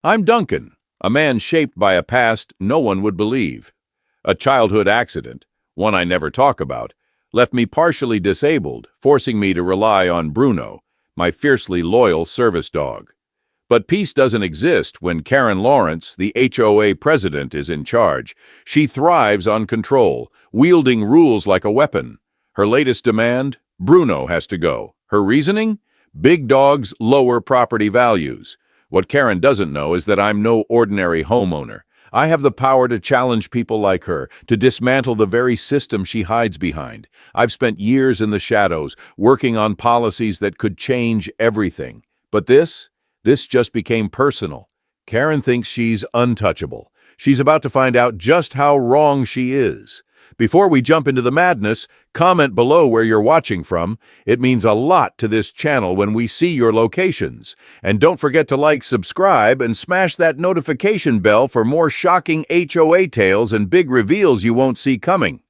I'm Duncan, a man shaped by a past no one would believe. A childhood accident, one I never talk about, left me partially disabled, forcing me to rely on Bruno, my fiercely loyal service dog. But peace doesn't exist when Karen Lauwrence, the HOA president, is in charge. She thrives on control, wielding rules like a weapon. Her latest demand? Bruno has to go. Her reasoning? Big dogs lower property values. What Karen doesn't know is that I'm no ordinary homeowner. I have the power to challenge people like her, to dismantle the very system she hides behind. I've spent years in the shadows, working on policies that could change everything. But this just became personal. Karen thinks she's untouchable. She's about to find out just how wrong she is. Before we jump into the madness, comment below where you're watching from. It means a lot to this channel when we see your locations. And don't forget to like, subscribe, and smash that notification bell for more shocking HOA tales and big reveals you won't see coming.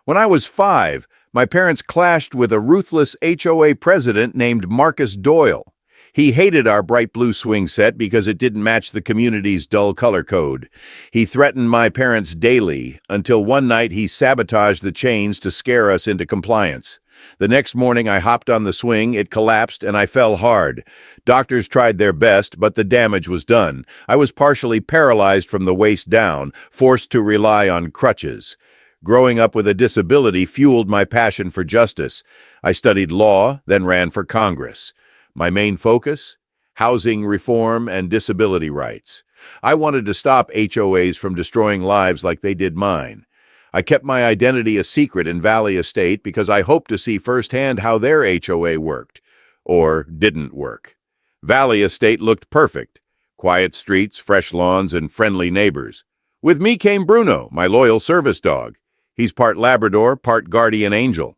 When I was 5, my parents clashed with a ruthless HOA president named Marcus Doyle. He hated our bright blue swing set because it didn't match the community's dull color code. He threatened my parents daily until one night he sabotaged the chains to scare us into compliance. The next morning I hopped on the swing, it collapsed, and I fell hard. Doctors tried their best, but the damage was done. I was partially paralyzed from the waist down, forced to rely on crutches. Growing up with a disability fueled my passion for justice. I studied law, then ran for Congress. My main focus? Housing reform and disability rights. I wanted to stop HOAs from destroying lives like they did mine. I kept my identity a secret in Valley Estate because I hoped to see firsthand how their HOA worked, or didn't work. Valley Estate looked perfect. Quiet streets, fresh lawns, and friendly neighbors. With me came Bruno, my loyal service dog. He's part Labrador, part guardian angel.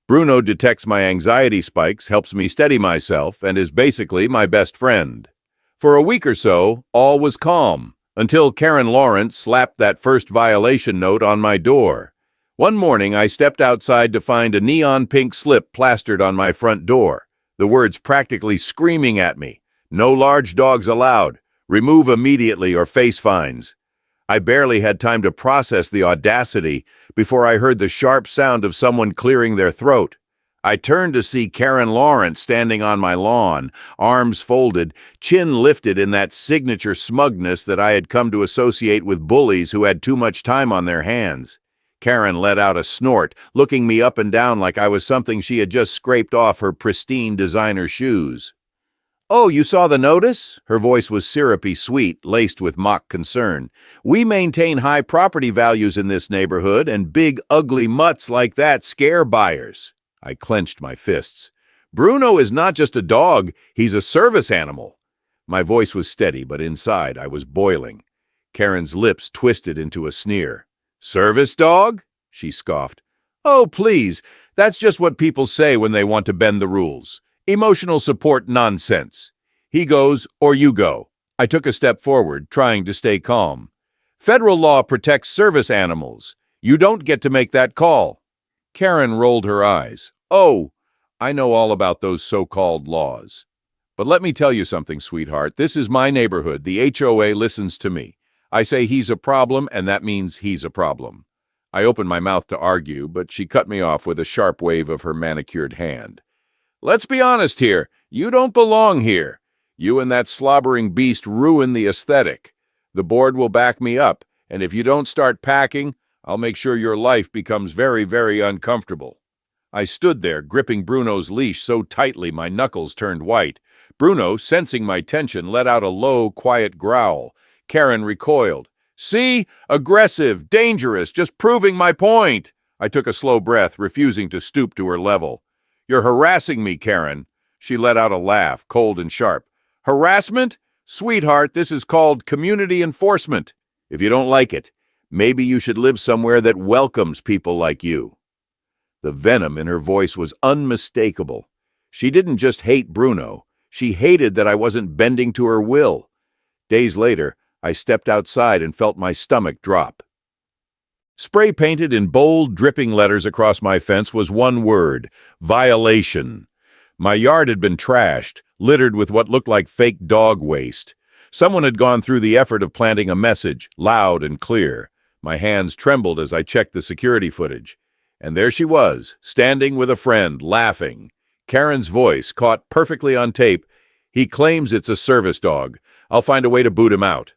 Bruno detects my anxiety spikes, helps me steady myself, and is basically my best friend. For a week or so, all was calm, until Karen Lauwrence slapped that first violation note on my door. One morning, I stepped outside to find a neon pink slip plastered on my front door, the words practically screaming at me, "No large dogs allowed. Remove immediately or face fines." I barely had time to process the audacity before I heard the sharp sound of someone clearing their throat. I turned to see Karen Lauwrence standing on my lawn, arms folded, chin lifted in that signature smugness that I had come to associate with bullies who had too much time on their hands. Karen let out a snort, looking me up and down like I was something she had just scraped off her pristine designer shoes. "Oh, you saw the notice?" Her voice was syrupy sweet, laced with mock concern. "We maintain high property values in this neighborhood, and big, ugly mutts like that scare buyers." I clenched my fists. "Bruno is not just a dog, he's a service animal." My voice was steady, but inside I was boiling. Karen's lips twisted into a sneer. "Service dog?" she scoffed. "Oh, please, that's just what people say when they want to bend the rules. Emotional support nonsense. He goes, or you go." I took a step forward, trying to stay calm. "Federal law protects service animals. You don't get to make that call." Karen rolled her eyes. "Oh, I know all about those so-called laws. But let me tell you something, sweetheart. This is my neighborhood. The HOA listens to me. I say he's a problem, and that means he's a problem." I opened my mouth to argue, but she cut me off with a sharp wave of her manicured hand. "Let's be honest here. You don't belong here. You and that slobbering beast ruin the aesthetic. The board will back me up, and if you don't start packing, I'll make sure your life becomes very, very uncomfortable." I stood there, gripping Bruno's leash so tightly my knuckles turned white. Bruno, sensing my tension, let out a low, quiet growl. Karen recoiled. "See? Aggressive, dangerous, just proving my point." I took a slow breath, refusing to stoop to her level. "You're harassing me, Karen." She let out a laugh, cold and sharp. "Harassment? Sweetheart, this is called community enforcement. If you don't like it, maybe you should live somewhere that welcomes people like you." The venom in her voice was unmistakable. She didn't just hate Bruno. She hated that I wasn't bending to her will. Days later, I stepped outside and felt my stomach drop. Spray painted in bold, dripping letters across my fence was one word: violation. My yard had been trashed, littered with what looked like fake dog waste. Someone had gone through the effort of planting a message, loud and clear. My hands trembled as I checked the security footage. And there she was, standing with a friend, laughing. Karen's voice, caught perfectly on tape. "He claims it's a service dog. I'll find a way to boot him out."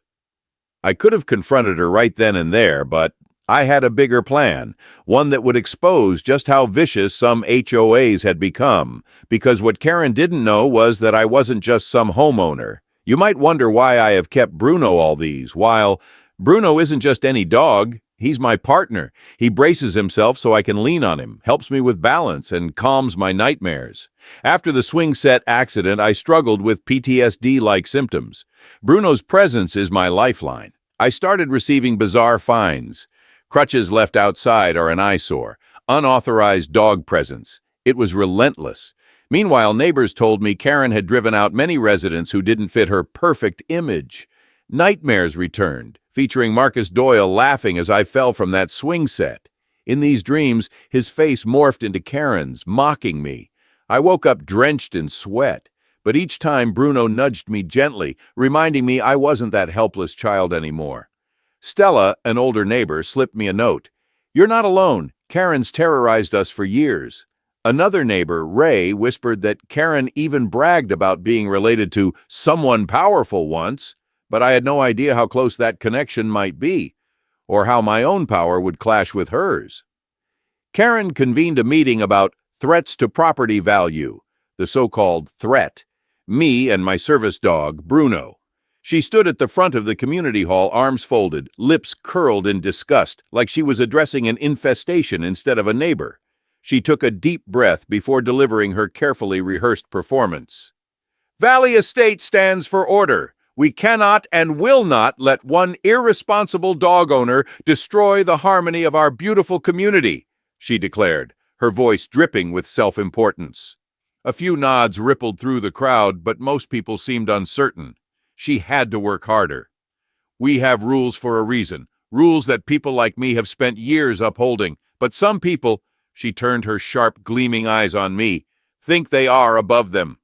I could have confronted her right then and there, but I had a bigger plan, one that would expose just how vicious some HOAs had become, because what Karen didn't know was that I wasn't just some homeowner. You might wonder why I have kept Bruno all these while. Bruno isn't just any dog. He's my partner. He braces himself so I can lean on him, helps me with balance, and calms my nightmares. After the swing set accident, I struggled with PTSD-like symptoms. Bruno's presence is my lifeline. I started receiving bizarre fines. Crutches left outside are an eyesore. Unauthorized dog presence. It was relentless. Meanwhile, neighbors told me Karen had driven out many residents who didn't fit her perfect image. Nightmares returned, featuring Marcus Doyle laughing as I fell from that swing set. In these dreams, his face morphed into Karen's, mocking me. I woke up drenched in sweat, but each time Bruno nudged me gently, reminding me I wasn't that helpless child anymore. Stella, an older neighbor, slipped me a note. "You're not alone. Karen's terrorized us for years." Another neighbor, Ray, whispered that Karen even bragged about being related to someone powerful once, but I had no idea how close that connection might be, or how my own power would clash with hers. Karen convened a meeting about threats to property value, the so-called threat, me and my service dog, Bruno. She stood at the front of the community hall, arms folded, lips curled in disgust, like she was addressing an infestation instead of a neighbor. She took a deep breath before delivering her carefully rehearsed performance. "Valley Estate stands for order. We cannot and will not let one irresponsible dog owner destroy the harmony of our beautiful community," she declared, her voice dripping with self-importance. A few nods rippled through the crowd, but most people seemed uncertain. She had to work harder. "We have rules for a reason, rules that people like me have spent years upholding, but some people," she turned her sharp, gleaming eyes on me, "think they are above them.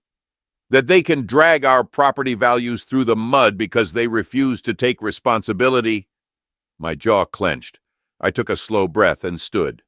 That they can drag our property values through the mud because they refuse to take responsibility." My jaw clenched. I took a slow breath and stood.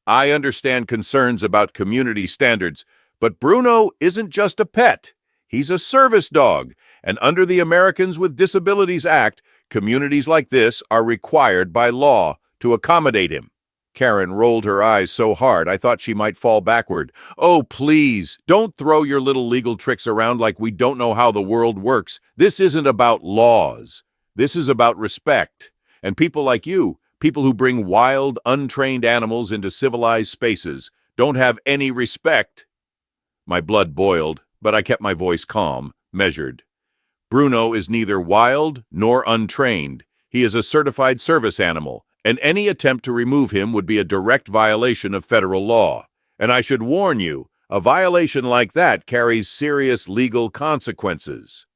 "I understand concerns about community standards, but Bruno isn't just a pet. He's a service dog, and under the Americans with Disabilities Act, communities like this are required by law to accommodate him." Karen rolled her eyes so hard I thought she might fall backward. "Oh, please, don't throw your little legal tricks around like we don't know how the world works. This isn't about laws. This is about respect. And people like you, people who bring wild, untrained animals into civilized spaces, don't have any respect." My blood boiled, but I kept my voice calm, measured. "Bruno is neither wild nor untrained. He is a certified service animal, and any attempt to remove him would be a direct violation of federal law. And I should warn you, a violation like that carries serious legal consequences."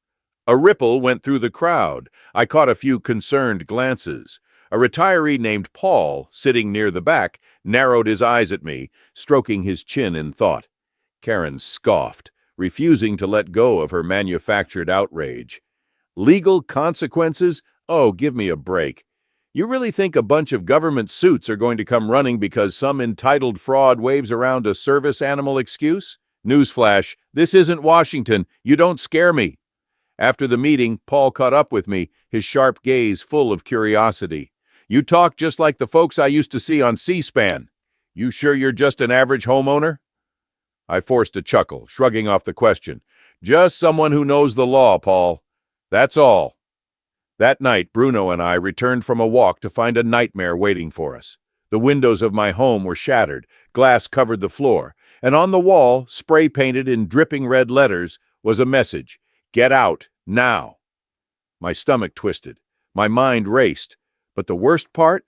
A ripple went through the crowd. I caught a few concerned glances. A retiree named Paul, sitting near the back, narrowed his eyes at me, stroking his chin in thought. Karen scoffed, refusing to let go of her manufactured outrage. "Legal consequences? Oh, give me a break. You really think a bunch of government suits are going to come running because some entitled fraud waves around a service animal excuse? Newsflash, this isn't Washington. You don't scare me." After the meeting, Paul caught up with me, his sharp gaze full of curiosity. "You talk just like the folks I used to see on C-SPAN. You sure you're just an average homeowner?" I forced a chuckle, shrugging off the question. "Just someone who knows the law, Paul. That's all." That night, Bruno and I returned from a walk to find a nightmare waiting for us. The windows of my home were shattered, glass covered the floor, and on the wall, spray-painted in dripping red letters, was a message: "Get out, now." My stomach twisted. My mind raced. But the worst part?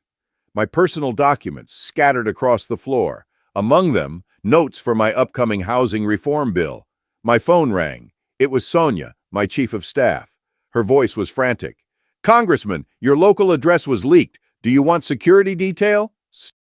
My personal documents scattered across the floor. Among them, notes for my upcoming housing reform bill. My phone rang. It was Sonia, my chief of staff. Her voice was frantic. "Congressman, your local address was leaked. Do you want security detail?"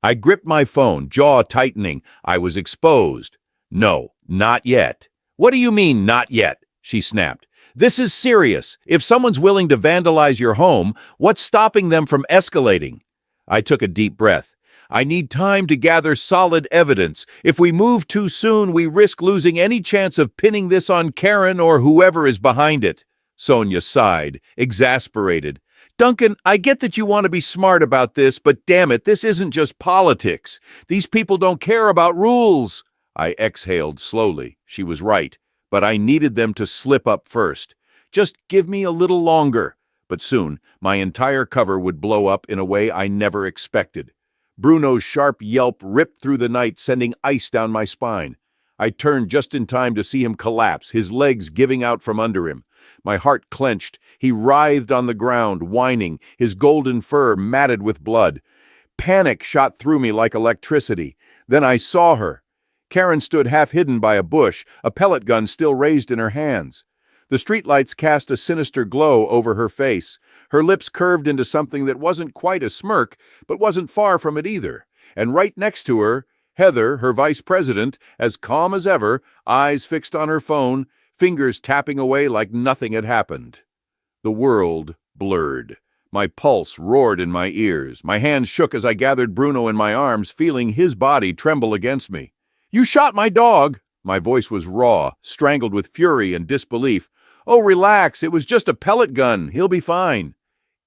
I gripped my phone, jaw tightening. I was exposed. "No, not yet." "What do you mean, not yet?" she snapped. This is serious. If someone's willing to vandalize your home, what's stopping them from escalating? I took a deep breath. I need time to gather solid evidence. If we move too soon, we risk losing any chance of pinning this on Karen or whoever is behind it. Sonia sighed, exasperated. Duncan, I get that you want to be smart about this, but damn it, this isn't just politics. These people don't care about rules. I exhaled slowly. She was right, but I needed them to slip up first. Just give me a little longer. But soon, my entire cover would blow up in a way I never expected. Bruno's sharp yelp ripped through the night, sending ice down my spine. I turned just in time to see him collapse, his legs giving out from under him. My heart clenched. He writhed on the ground, whining, his golden fur matted with blood. Panic shot through me like electricity. Then I saw her. Karen stood half hidden by a bush, a pellet gun still raised in her hands. The streetlights cast a sinister glow over her face. Her lips curved into something that wasn't quite a smirk, but wasn't far from it either. And right next to her, Heather, her vice president, as calm as ever, eyes fixed on her phone, fingers tapping away like nothing had happened. The world blurred. My pulse roared in my ears. My hands shook as I gathered Bruno in my arms, feeling his body tremble against me. "You shot my dog!" My voice was raw, strangled with fury and disbelief. "Oh, relax, it was just a pellet gun. He'll be fine."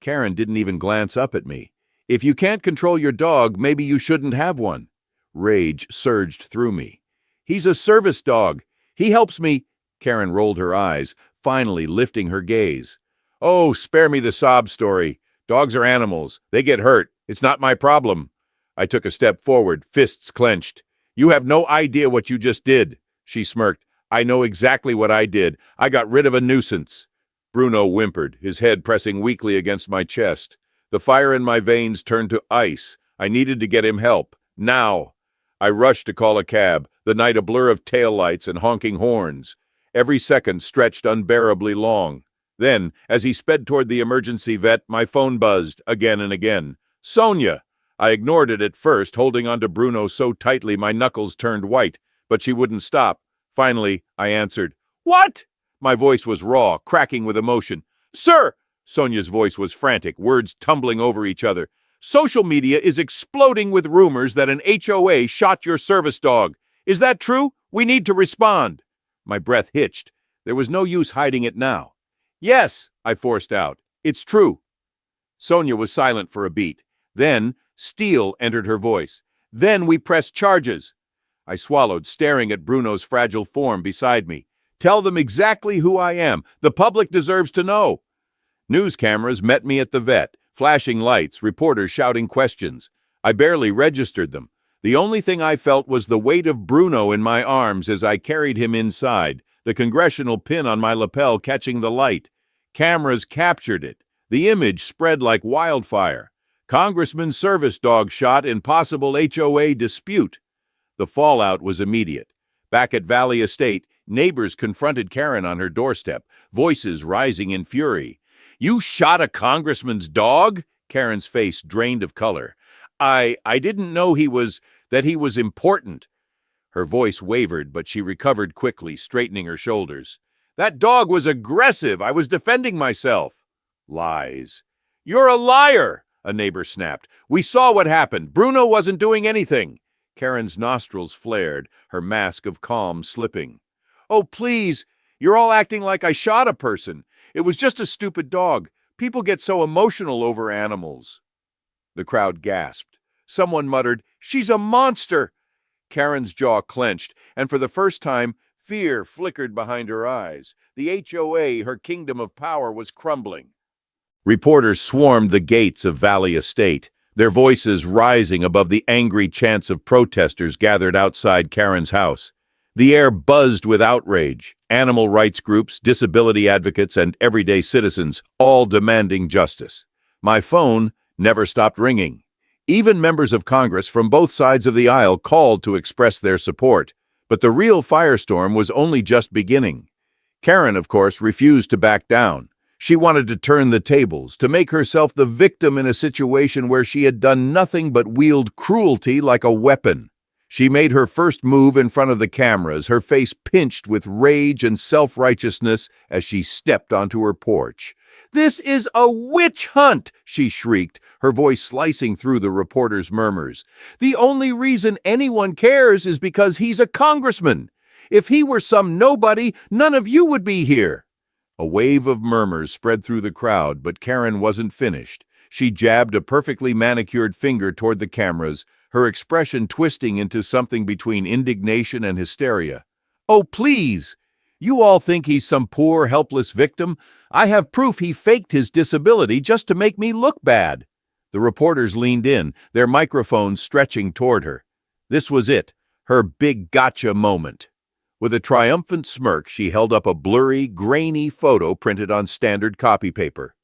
Karen didn't even glance up at me. "If you can't control your dog, maybe you shouldn't have one." Rage surged through me. "He's a service dog. He helps me." Karen rolled her eyes, finally lifting her gaze. "Oh, spare me the sob story. Dogs are animals. They get hurt. It's not my problem." I took a step forward, fists clenched. "You have no idea what you just did." She smirked. "I know exactly what I did. I got rid of a nuisance." Bruno whimpered, his head pressing weakly against my chest. The fire in my veins turned to ice. I needed to get him help. Now. I rushed to call a cab, the night a blur of taillights and honking horns. Every second stretched unbearably long. Then, as he sped toward the emergency vet, my phone buzzed again and again. "Sonia!" I ignored it at first, holding onto Bruno so tightly my knuckles turned white, but she wouldn't stop. Finally, I answered. "What?" My voice was raw, cracking with emotion. "Sir!" Sonia's voice was frantic, words tumbling over each other. "Social media is exploding with rumors that an HOA shot your service dog. Is that true? We need to respond." My breath hitched. There was no use hiding it now. "Yes," I forced out. "It's true." Sonia was silent for a beat. Then, steel entered her voice. "Then we press charges." I swallowed, staring at Bruno's fragile form beside me. "Tell them exactly who I am. The public deserves to know." News cameras met me at the vet, flashing lights, reporters shouting questions. I barely registered them. The only thing I felt was the weight of Bruno in my arms as I carried him inside, the congressional pin on my lapel catching the light. Cameras captured it. The image spread like wildfire. Congressman service dog shot in possible HOA dispute. The fallout was immediate. Back at Valley Estate, neighbors confronted Karen on her doorstep, voices rising in fury. "You shot a congressman's dog?" Karen's face drained of color. I didn't know that he was important." Her voice wavered, but she recovered quickly, straightening her shoulders. "That dog was aggressive. I was defending myself." "Lies." "You're a liar," a neighbor snapped. "We saw what happened. Bruno wasn't doing anything." Karen's nostrils flared, her mask of calm slipping. "Oh, please, you're all acting like I shot a person. It was just a stupid dog. People get so emotional over animals." The crowd gasped. Someone muttered, "She's a monster!" Karen's jaw clenched, and for the first time, fear flickered behind her eyes. The HOA, her kingdom of power, was crumbling. Reporters swarmed the gates of Valley Estate, their voices rising above the angry chants of protesters gathered outside Karen's house. The air buzzed with outrage, animal rights groups, disability advocates, and everyday citizens, all demanding justice. My phone never stopped ringing. Even members of Congress from both sides of the aisle called to express their support. But the real firestorm was only just beginning. Karen, of course, refused to back down. She wanted to turn the tables, to make herself the victim in a situation where she had done nothing but wield cruelty like a weapon. She made her first move in front of the cameras, her face pinched with rage and self-righteousness as she stepped onto her porch. "This is a witch hunt!" she shrieked, her voice slicing through the reporter's murmurs. "The only reason anyone cares is because he's a congressman. If he were some nobody, none of you would be here." A wave of murmurs spread through the crowd, but Karen wasn't finished. She jabbed a perfectly manicured finger toward the cameras, her expression twisting into something between indignation and hysteria. "Oh, please! You all think he's some poor, helpless victim? I have proof he faked his disability just to make me look bad." The reporters leaned in, their microphones stretching toward her. This was it, her big gotcha moment. With a triumphant smirk, she held up a blurry, grainy photo printed on standard copy paper.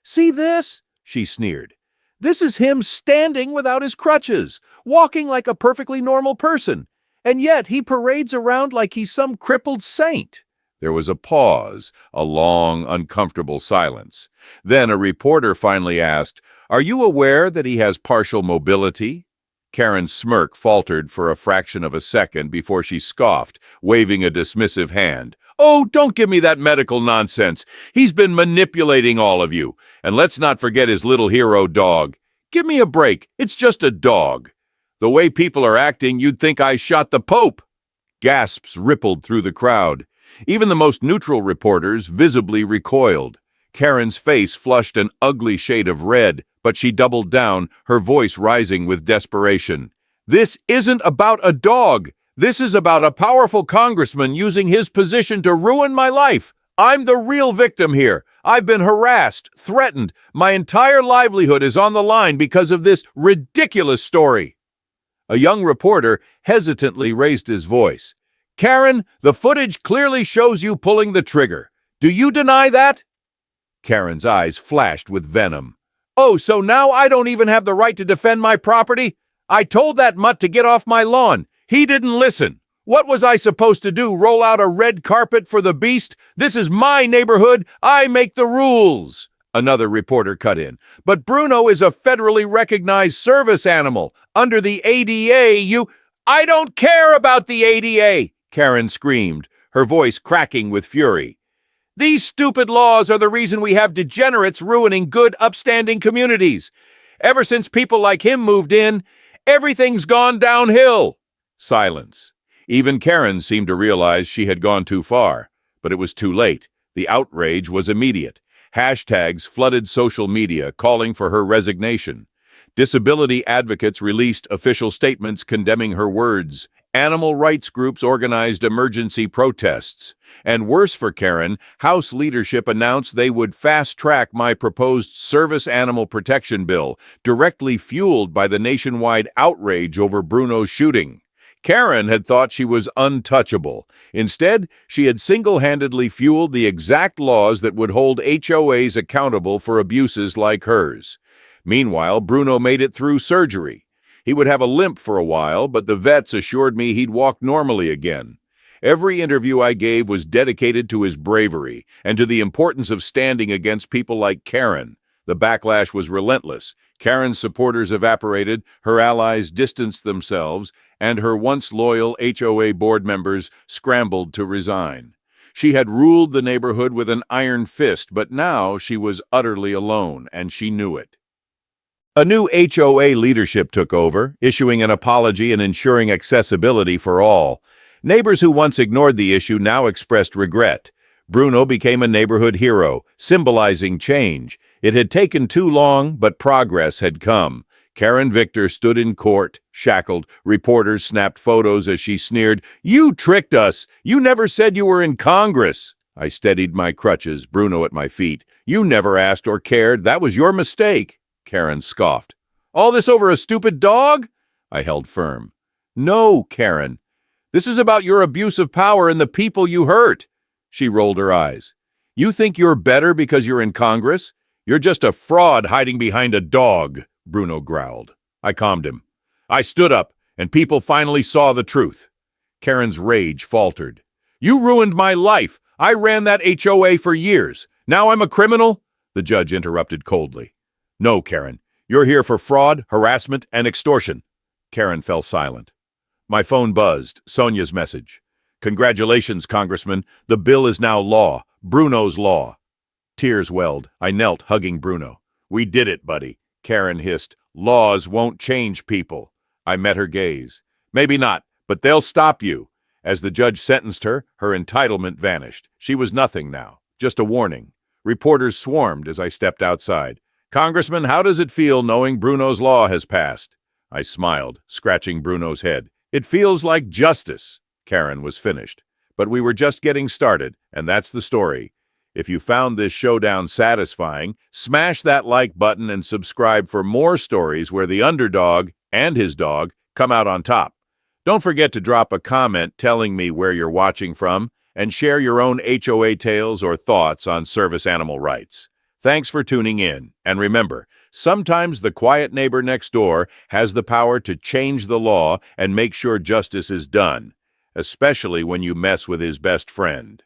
"See this?" she sneered. "This is him standing without his crutches, walking like a perfectly normal person, and yet he parades around like he's some crippled saint." There was a pause, a long, uncomfortable silence. Then a reporter finally asked, "Are you aware that he has partial mobility?" Karen's smirk faltered for a fraction of a second before she scoffed, waving a dismissive hand. "Oh, don't give me that medical nonsense. He's been manipulating all of you. And let's not forget his little hero dog. Give me a break. It's just a dog. The way people are acting, you'd think I shot the Pope." Gasps rippled through the crowd. Even the most neutral reporters visibly recoiled. Karen's face flushed an ugly shade of red, but she doubled down, her voice rising with desperation. "This isn't about a dog. This is about a powerful congressman using his position to ruin my life. I'm the real victim here. I've been harassed, threatened. My entire livelihood is on the line because of this ridiculous story." A young reporter hesitantly raised his voice. "Karen, the footage clearly shows you pulling the trigger. Do you deny that?" Karen's eyes flashed with venom. "Oh, so now I don't even have the right to defend my property? I told that mutt to get off my lawn. He didn't listen. What was I supposed to do, roll out a red carpet for the beast? This is my neighborhood. I make the rules." Another reporter cut in. "But Bruno is a federally recognized service animal. Under the ADA, I don't care about the ADA!" Karen screamed, her voice cracking with fury. "These stupid laws are the reason we have degenerates ruining good, upstanding communities. Ever since people like him moved in, everything's gone downhill." Silence. Even Karen seemed to realize she had gone too far, but it was too late. The outrage was immediate. Hashtags flooded social media, calling for her resignation. Disability advocates released official statements condemning her words. Animal rights groups organized emergency protests. And worse for Karen, House leadership announced they would fast-track my proposed service animal protection bill, directly fueled by the nationwide outrage over Bruno's shooting. Karen had thought she was untouchable. Instead, she had single-handedly fueled the exact laws that would hold HOAs accountable for abuses like hers. Meanwhile, Bruno made it through surgery. He would have a limp for a while, but the vets assured me he'd walk normally again. Every interview I gave was dedicated to his bravery and to the importance of standing against people like Karen. The backlash was relentless. Karen's supporters evaporated, her allies distanced themselves, and her once loyal HOA board members scrambled to resign. She had ruled the neighborhood with an iron fist, but now she was utterly alone, and she knew it. A new HOA leadership took over, issuing an apology and ensuring accessibility for all. Neighbors who once ignored the issue now expressed regret. Bruno became a neighborhood hero, symbolizing change. It had taken too long, but progress had come. Karen Victor stood in court, shackled. Reporters snapped photos as she sneered, "You tricked us! You never said you were in Congress!" I steadied my crutches, Bruno at my feet. "You never asked or cared. That was your mistake." Karen scoffed. "All this over a stupid dog?" I held firm. "No, Karen. This is about your abuse of power and the people you hurt." She rolled her eyes. "You think you're better because you're in Congress? You're just a fraud hiding behind a dog," Bruno growled. I calmed him. I stood up, and people finally saw the truth. Karen's rage faltered. "You ruined my life. I ran that HOA for years. Now I'm a criminal?" The judge interrupted coldly. "No, Karen. You're here for fraud, harassment, and extortion." Karen fell silent. My phone buzzed. Sonia's message. Congratulations, Congressman. The bill is now law. Bruno's law. Tears welled. I knelt, hugging Bruno. We did it, buddy. Karen hissed. Laws won't change people. I met her gaze. Maybe not, but they'll stop you. As the judge sentenced her, her entitlement vanished. She was nothing now, just a warning. Reporters swarmed as I stepped outside. Congressman, how does it feel knowing Bruno's law has passed? I smiled, scratching Bruno's head. It feels like justice. Karen was finished. But we were just getting started, and that's the story. If you found this showdown satisfying, smash that like button and subscribe for more stories where the underdog and his dog come out on top. Don't forget to drop a comment telling me where you're watching from and share your own HOA tales or thoughts on service animal rights. Thanks for tuning in, and remember, sometimes the quiet neighbor next door has the power to change the law and make sure justice is done, especially when you mess with his best friend.